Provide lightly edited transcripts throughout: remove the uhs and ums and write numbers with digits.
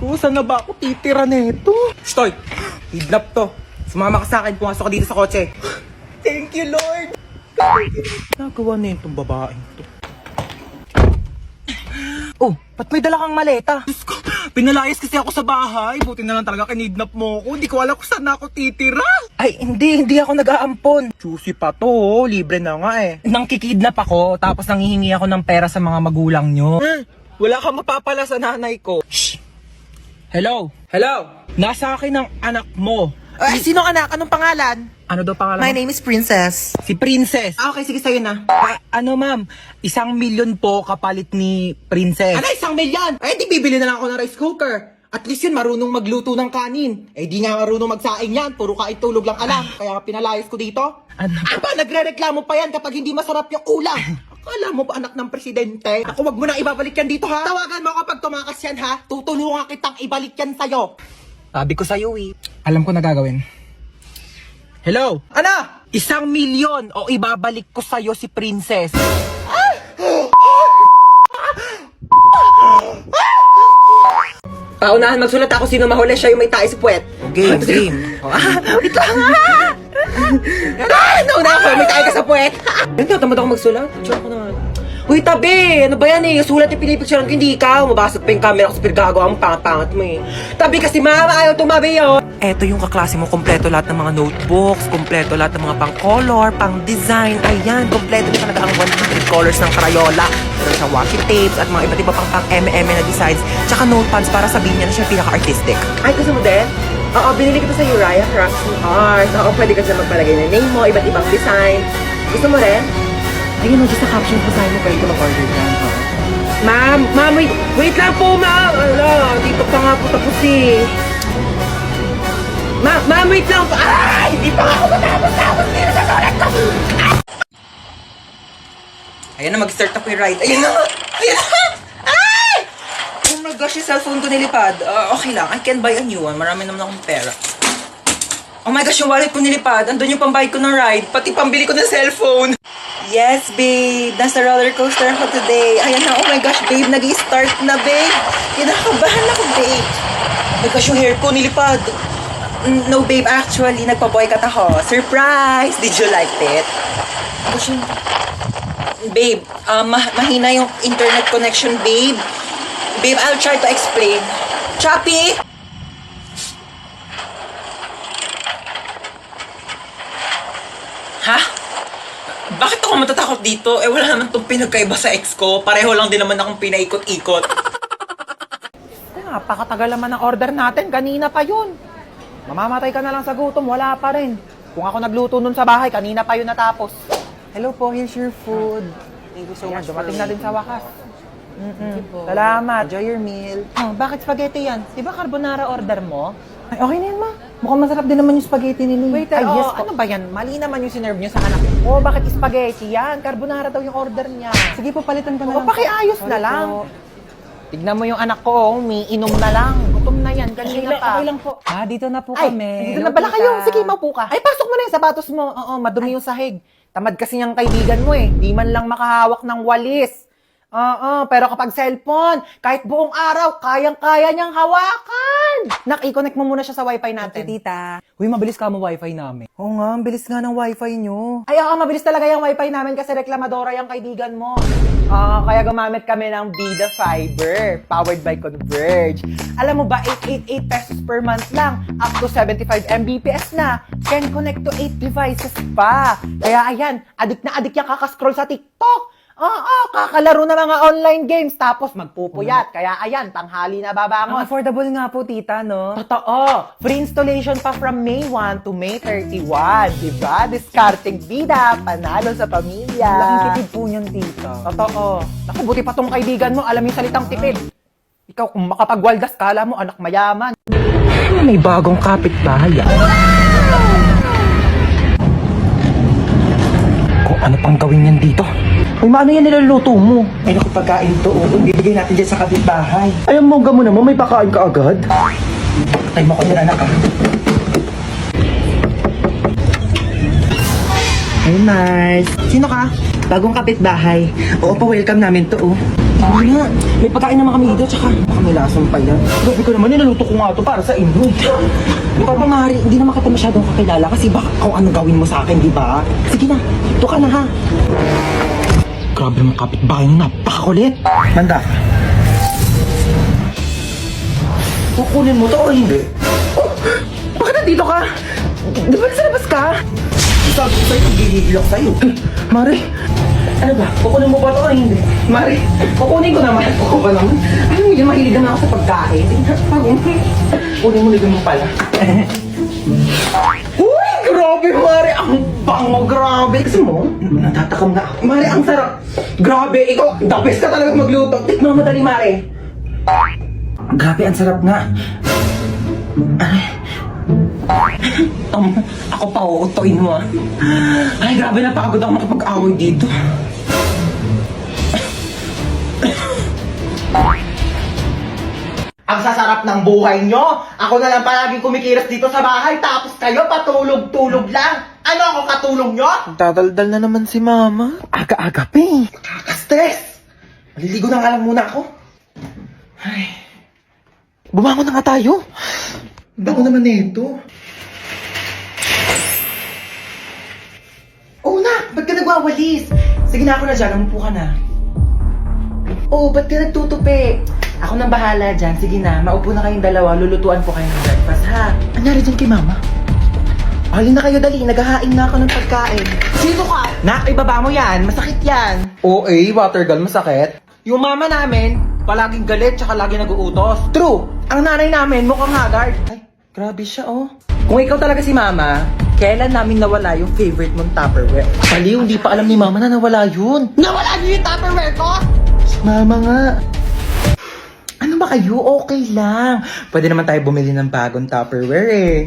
ko, saan na ba ako titira nito? Stoy, kidnap to. Sumama ka sa akin, pumasok ka dito sa kotse. Thank you, Lord. Nagawa na itong babaeng to. Oh, ba't may dala kang maleta? Diyos ko, pinalayas kasi ako sa bahay. Buti na lang talaga kinidnap mo ako. Hindi ko alam kung saan ako titira. Ay, hindi ako nag-aampon. Juicy pa to, libre na nga eh. Nang kikidnap ako, tapos nanghihingi ako ng pera sa mga magulang nyo. Wala kang mapapala sa nanay ko. Shh! Hello? Hello? Nasa akin ang anak mo. Ay, sino anak? Anong pangalan? Ano daw pangalan My mo? name is Princess. Si Princess. Okay, sige sa'yo na. Ano ma'am, 1,000,000 po kapalit ni Princess. Ano, 1,000,000? Eh, di bibili na lang ako ng rice cooker. At least yun, marunong magluto ng kanin. Eh, di nga marunong magsaing yan. Puro kain tulog lang alam. Kaya pinalayas ko dito. Ano? Aba, nagre-reklamo pa yan kapag hindi masarap yung ulam. Akala mo ba anak ng presidente? Ako, wag mo na ibabalik yan dito, ha? Tawagan mo kapag tumakas yan, ha? Tutulungan kitang ibalik yan sa'yo. Sabi ko sa'yo eh. Alam ko na gagawin. Hello? Ano? 1,000,000 o ibabalik ko sa'yo si Princess. Paunahan magsulat ako sino mahuli, siya yung may tae sa puwet. Game. Wait lang. Nauna ako, may tae ka sa puwet. Hindi, tamad ako magsulat. Tsaka ko naman. Uy, tabi! Ano ba yan eh? Sulat yung pinipicturean ko, hindi ikaw. Mabasag pa yung camera ko sa pirgago. Ang pangat-pangat mo eh. Tabi kasi mama, ayaw tumabi yun. Eto yung kaklase mo, kompleto lahat ng mga notebooks, kompleto lahat ng mga pang-color, pang-design. Ayan, kompleto na talaga ang 100 colors ng Crayola. Meron siyang washi tapes at mga iba't iba pang-MM na designs. Tsaka notepads para sabihin niya na siya pinaka-artistic. Ay, gusto mo din? Oo, binili ko to sa Uriah Crafts and Arts. Oo, pwede ka dyan magpalagay ng name mo, iba't ibang design. Gusto mo rin? Ayun, just sa caption ko sa'yo mo, pwede ko mag-order dyan. Ma'am, wait lang po, ma'am. Ala, dito pa nga po tapos eh. Ma'am, wait lang po. Ay, hindi pa ako matapos. Hindi na sasulat ko. Ayan na, mag-start ako yung ride. Ayan na nga. Ayan na. Ay! Oh my gosh, yung cellphone ko nilipad. Okay lang, I can buy a new one. Marami naman akong pera. Oh my gosh, yung wallet ko nilipad. Andun yung pambayad ko ng ride. Pati pambili ko ng cellphone. Yes, babe. Nasa roller coaster ako today. Ayan na, oh my gosh, babe. Nag-i-start na, babe. Kinakabahan ako, babe. Oh my gosh, yung hair ko nilipad. No, babe. Actually, nagpa-boycott ako. Surprise! Did you like it? Gosh, babe, mahina yung internet connection, babe. Babe, I'll try to explain. Choppy! Ha? Bakit ako matatakot dito? Eh, wala naman itong pinagkaiba sa ex ko. Pareho lang din naman akong pinaikot-ikot. Napakatagal naman ang order natin. Kanina pa yun. Mamamatay ka na lang sa gutom. Wala pa rin. Kung ako nagluto nun sa bahay, kanina pa yun natapos. Hello po, here's your food. Thank you so Ayan, much dumating for na din sa wakas. Thank you po. Salamat. Enjoy your meal. Oh, bakit spaghetti yan? Di ba carbonara order mo? Ay, okay na yan, ma. Mukhang masarap din naman yung spaghetti nila. Waiter, Ay, yes po. ano ba yan? Mali naman yung sinerve nyo sa anak ko. Oh, bakit spaghetti yan? Carbonara daw yung order niya. Sige po, palitan ko na Oh, lang. pakiayos na lang. Tignan mo yung anak ko, oh, umiinom na lang. Gutom na yan, kanina pa. Okay lang po. Dito na po Ay, kami. dito Dito na pala kayo. Sige, maupo ka. Ay, pasok mo na yung sapatos mo. Oo, madumi yung sahig. Tamad kasi niyang kaibigan mo eh. Di man lang makahawak ng walis. Oo, pero kapag cellphone, kahit buong araw, kayang-kaya niyang hawakan. Nak, i-connect mo muna siya sa wifi natin. Tita. Uy, mabilis ka mo wifi namin. Oo nga, ang bilis nga ng wifi nyo. Ay, mabilis talaga yung wifi namin kasi reklamadora yung kaibigan mo. Kaya gumamit kami ng Vida Fiber, powered by Converge. Alam mo ba, 888 pesos per month lang, up to 75 Mbps na. Can connect to 8 devices pa. Kaya ayan, adik na adik yung kakascroll sa TikTok. Kakalaro na mga online games, tapos magpupuyat. Kaya ayan, tanghali na babangon. Affordable nga po, tita, no? Totoo. Free installation pa from May 1 to May 31. Diba? Discarding bida, panalo sa pamilya. Laking tipid po niyan, tita. Totoo. Naku, buti pa tong kaibigan mo, alam yung salitang tipid. Ikaw, kung makapagwaldas, kala mo anak mayaman. May bagong kapitbahay. Kung ano pang gawin yan dito? Uy, maano yan niluluto mo? Ay, naku, pagkain to. Bibigay natin dyan sa kapitbahay. Ayaw mo gamo naman, may pakain ka agad. Patay mo ko dyan, anak, ha? Hey, nice. Sino ka? Bagong kapitbahay. Oo, pa-welcome namin to, oh. Ano na? May pagkain naman kami dito, tsaka baka may lasong pa yan. Grabe ko naman, nilaluto ko nga to para sa inyo. Papa Mari, hindi naman kita masyadong kakilala kasi baka kung ano gawin mo sa akin, di ba? Sige na, ito ka na ha. Grabe mga kapitbahay nyo, napakakulit. Manda. Kukunin mo to o hindi? Oh, bakit nandito ka? Di ba nasa labas ka? Sabi ko sa'yo, gigigil ako sa'yo. Mari, ano ba? Kukunin mo ba ito o hindi? Mari, kukunin ko naman. Oo ba naman? Ano mo yun, mahilig naman ako sa pagkain. Kunin mo, ligyan mo pala. Uy, grabe, Mari. Ang bango, grabe. Kasi mo, natatakam na ako. Mari, ang sarap. Grabe, ikaw, the best ka talaga magluto. Tikman mo dali, Mari. Grabe, ang sarap nga. Ako pa uutoin mo, ah. Ay, grabe, napagod ako makipag-away dito. Ang sasarap ng buhay nyo. Ako na lang palaging kumikiras dito sa bahay, tapos kayo patulog-tulog lang. Ano ako katulong nyo? Dadaldal na naman si Mama. Aga-aga pa eh. Nakaka-stress. Maliligo na nga lang muna ako. Ay. Bumangon na nga tayo. Bago naman nito. Oo na, ba't ka nagwawalis? Sige na, ako na dyan, umupo ka na. Oo, ba't ka nagtutupi? Ako nang bahala dyan, sige na, maupo na kayong dalawa, lulutuan ko kayo ng breakfast, ha? Anyari dyan kay Mama? Halin na kayo, dali, naghahain na ako ng pagkain. Sino ka? Nak, ibaba mo yan, masakit yan. Oo water gun, masakit. Yung mama namin, palaging galit tsaka lagi nag-uutos. True, ang nanay namin mukhang haggard. Ay, Grabe siya, oh. kung ikaw talaga si mama, kailan namin nawala yung favorite mong Tupperware? Baliw, hindi pa alam ni Mama na nawala yun. Nawala niyo yung Tupperware ko? Si Mama nga. Ano ba kayo? Okay lang. Pwede naman tayo bumili ng bagong Tupperware eh.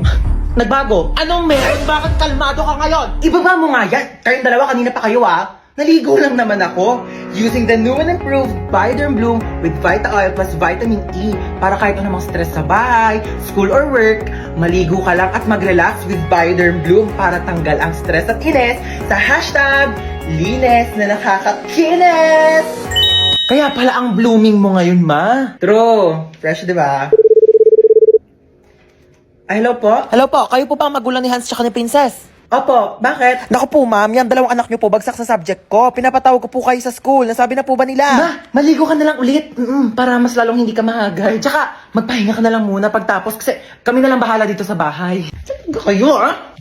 Nagbago? Anong meron? Bakit kalmado ka ngayon? Ibaba mo nga yan. Kayong dalawa, kanina pa kayo ah. Naligo lang naman ako. Using the new and improved Bioderm Bloom with Vita Oil plus Vitamin E para kahit anumang stress sa bahay, school or work, maligo ka lang at mag-relax with Bioderm Bloom para tanggal ang stress at inis sa hashtag linis na nakakakinis. Kaya pala ang blooming mo ngayon, ma. True. Fresh, di ba? Ay, hello po? Hello po, kayo po ba ang magulang ni Hans tsaka ni Princess? Opo, bakit? Naku po, ma'am, yan dalawang anak niyo po bagsak sa subject ko. Pinapatawag ko po kayo sa school. Nasabi na po ba nila? Ma, maligo ka na lang ulit. Para mas lalong hindi ka mahagay. Tsaka, magpahinga ka na lang muna pagtapos kasi kami na lang bahala dito sa bahay. Talaga kayo, ah?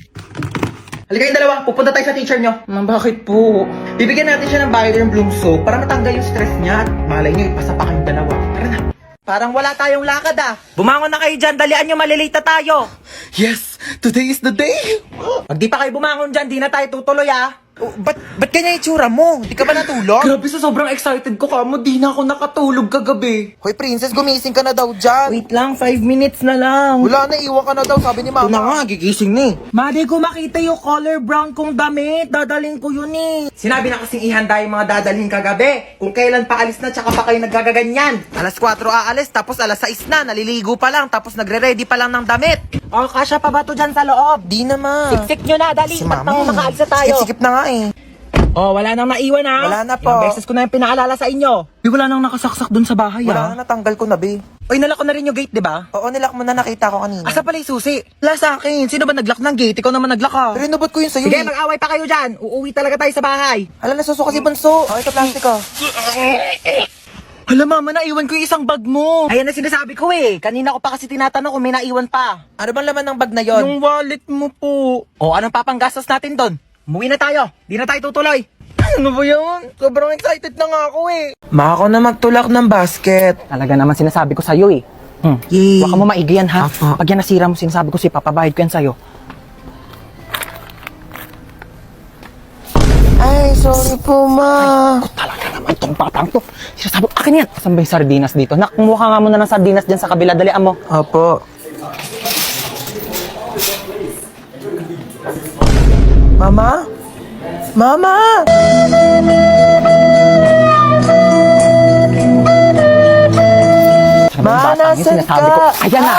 Halika kayong dalawa, pupunta tayo sa teacher nyo. Ma'am, bakit po? Bibigyan natin siya ng Bioderm Bloom soap para matanggal yung stress niya at malay nyo, ipasa pa kayong dalawa. Tara na. Parang wala tayong lakad ah. Bumangon na kayo dyan, dalian nyo, malilita tayo. Yes, today is the day. Pag di pa kayo bumangon dyan, di na tayo tutuloy ah. Ba't ganyan itsura mo? Di ka ba natulog? Grabe, sa sobrang excited ko kamo, di na ako nakatulog kagabi. Hoy, Princess, gumising ka na daw dyan. Wait lang, 5 minutes na lang. Wala na, iwan ka na daw, sabi ni Mama. Ito na nga, gigising ni. Madi ko makita yung color brown kong damit. Dadaling ko yun eh. Sinabi na kasing ihanda yung mga dadalhin kagabi. Kung kailan pa alis na, tsaka pa kayo nagagaganyan. Alas 4 aalis, tapos alas 6 na. Naliligo pa lang, tapos nagre-ready pa lang ng damit. Oh, kasya pa ba to dyan sa loob? Di naman. Siksik nyo na, dali. Si Ba't Mama nang makaalis na tayo? Sikip na nga eh. Oh, wala nang naiwan ha? Wala na po. Ilang beses ko na yung pinaalala sa inyo. Wala nang nakasaksak dun sa bahay Wala na, natanggal ko na, be. Oy, nalak ko na rin yung gate, di ba? Oo, nilak mo na, nakita ko kanina. Asa pala yung susi? Wala sa akin. Sino ba naglock ng gate? Ikaw naman naglock ka. Pero inubot ko yun sa'yo Sige, eh. mag-away pa kayo dyan. Uuwi talaga tayo sa bahay. Hala, nasusuka si Bunso. Oh, ito plastic ko. Hala, mama, naiwan ko yung isang bag mo. Ayan na sinasabi ko eh. Kanina ko pa kasi tinatanong kung may naiwan pa. Ano bang laman ng bag na yon? Yung wallet mo po. O, anong papanggastos natin doon? Umuwi na tayo. Di na tayo tutuloy. Ano ba yun? Sobrang excited na nga ako eh. Maka ko na magtulak ng basket. Talaga naman sinasabi ko sa'yo eh. Yay. Huwag ka mo maigi yan ha. Apo. Pag yan nasira mo, sinasabi ko papabahid ko yan sa'yo. Ay, sorry po, ma. Talaga naman itong batang to. Sinasabi ko, akin yan. Saan ba yung sardinas dito? Nak, kumuha nga muna ng sardinas dyan sa kabila. Dalian mo. Opo. Mama? Mama! yung bata yung nasan sinasabi ko. ka? Ayan na.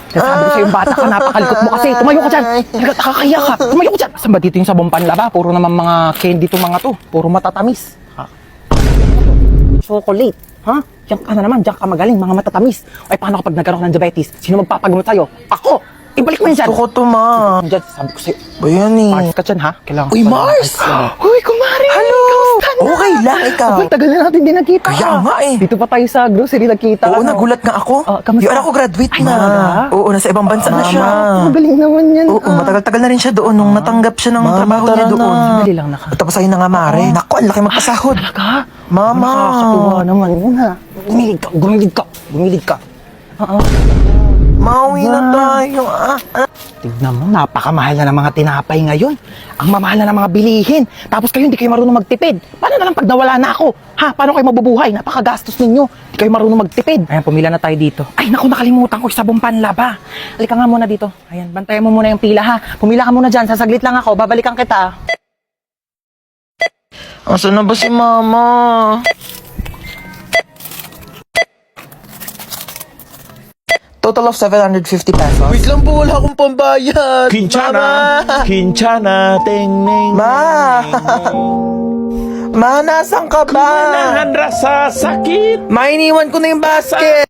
Sinasabi ko sa'yo yung bata ka, napakalikot mo kasi. Tumayo ka dyan. Nakakaya ka. Tumayo ka dyan. Saan ba dito yung sabong panlaba? Puro naman mga candy to mga to. Puro matatamis. Ha? Chocolate. Ha? Diyan ka na naman. Diyan ka magaling. Mga matatamis. Ay, paano kapag nagkaroon ng diabetes? Sino magpapagamot sa'yo? Ako! Ibalik mo yan dyan. Gusto ko to, ma. Dyan, sabi ko sa'yo. Ba yan eh? Mars ka dyan, ha? Kailangan Uy, ko pa Mars! ng- Uy, kumari! Hello! Kamusta na? Okay lang, ikaw. Abang, tagal na natin din nagkita. Kaya nga eh. Dito pa tayo sa grocery nagkita. Oo, ano? nagulat nga ako. Kamusta? Yung anak ko graduate Ay, na. talaga? Oo, nasa ibang bansa na siya. Magaling naman yan. Oo, matagal-tagal na rin siya doon nung natanggap siya ng trabaho niya doon. Dali lang naka. Tapos ayun na nga, Mare. Naku, ang laki magpasahod. Talaga? Mama. Nakakatuwa naman yun, ha? Gumilig ka, gumilig ka, gumilig ka. Oo. Mauwi na tayo. Tignan mo, napakamahal na ng mga tinapay ngayon. Ang mamahal na ng mga bilihin. Tapos kayo, hindi kayo marunong magtipid. Paano na lang pag nawala na ako? Ha? Paano kayo mabubuhay? Napakagastos ninyo. Hindi kayo marunong magtipid. Ayan, pumila na tayo dito. Ay, naku, nakalimutan ko yung sabong panlaba. Halika nga muna dito. Ayan, bantayan mo muna yung pila, ha? Pumila ka muna dyan. Sasaglit lang ako. Babalikan kita. Asan na ba si Mama? Total of 750 pesos. Wait lang po, wala akong pambayad. Kinchana, Kinchana, ting ning. Ma! Ma, nasan ka ba? Nahan rasa sakit. Ma, iniwan ko na yung basket.